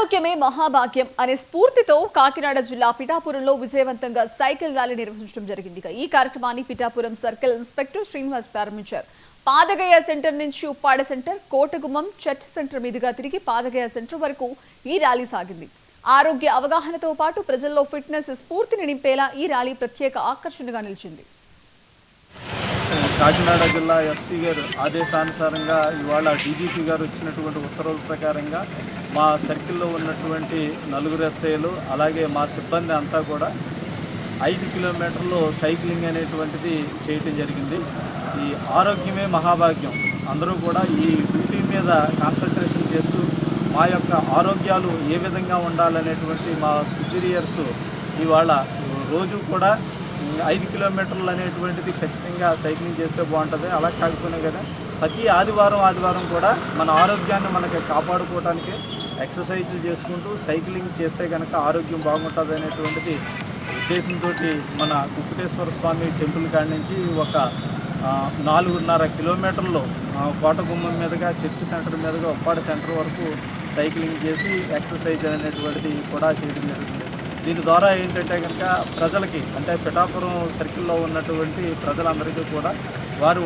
ఆరోగ్యమే మహాభాగ్యం అనే స్ఫూర్తితో కాకినాడ జిల్లా పిఠాపురంలో విజయవంతంగా సైకిల్ ర్యాలీ నిర్వహించడం జరిగింది. ఈ కార్యక్రమాన్ని పిఠాపురం సర్కిల్ ఇన్స్పెక్టర్ శ్రీనివాస్ ప్రారంభించారు. పాదగయ సెంటర్ నుంచి Uppada centre, Kotagummam church centre మీదుగా తిరిగి పాదగయ సెంటర్ వరకు ఈ ర్యాలీ సాగింది. ఆరోగ్య అవగాహనతో పాటు ప్రజల్లో ఫిట్నెస్ స్ఫూర్తిని నింపేలా ఈ ర్యాలీ ప్రత్యేక ఆకర్షణగా నిలిచింది. కాకినాడ జిల్లా ఎస్పీ గారు ఆదేశానుసారంగా ఇవాళ డీజీపీ గారు ఇచ్చినటువంటి ఉత్తర్వుల ప్రకారంగా మా సర్కిల్లో ఉన్నటువంటి నలుగురు ఎస్ఐలు అలాగే మా సిబ్బంది అంతా కూడా 5 కిలోమీటర్లు సైక్లింగ్ అనేటువంటిది చేయటం జరిగింది. ఈ ఆరోగ్యమే మహాభాగ్యం, అందరూ కూడా ఈ డ్యూటీ మీద కాన్సన్ట్రేషన్ చేస్తూ మా యొక్క ఆరోగ్యాలు ఏ విధంగా ఉండాలనేటువంటి మా సుపీరియర్స్ ఇవాళ రోజు కూడా 5 కిలోమీటర్లు అనేటువంటిది ఖచ్చితంగా సైక్లింగ్ చేస్తే బాగుంటుంది. అలా కాకపోయినా కదా ప్రతి ఆదివారం కూడా మన ఆరోగ్యాన్ని మనకి కాపాడుకోవడానికి ఎక్సర్సైజులు చేసుకుంటూ సైక్లింగ్ చేస్తే కనుక ఆరోగ్యం బాగుంటుంది అనేటువంటిది ఉద్దేశంతో మన కుక్కుటేశ్వర స్వామి టెంపుల్ కాడి నుంచి ఒక 4.5 కిలోమీటర్లు కోటగుమ్మం మీదుగా చర్చ్ సెంటర్ మీదుగా ఉప్పాడ సెంటర్ వరకు సైక్లింగ్ చేసి ఎక్సర్సైజ్ అనేటువంటిది కూడా చేయడం జరుగుతుంది. దీని ద్వారా ఏంటంటే కనుక ప్రజలకి అంటే పిఠాపురం సర్కిల్లో ఉన్నటువంటి ప్రజలందరికీ కూడా వారు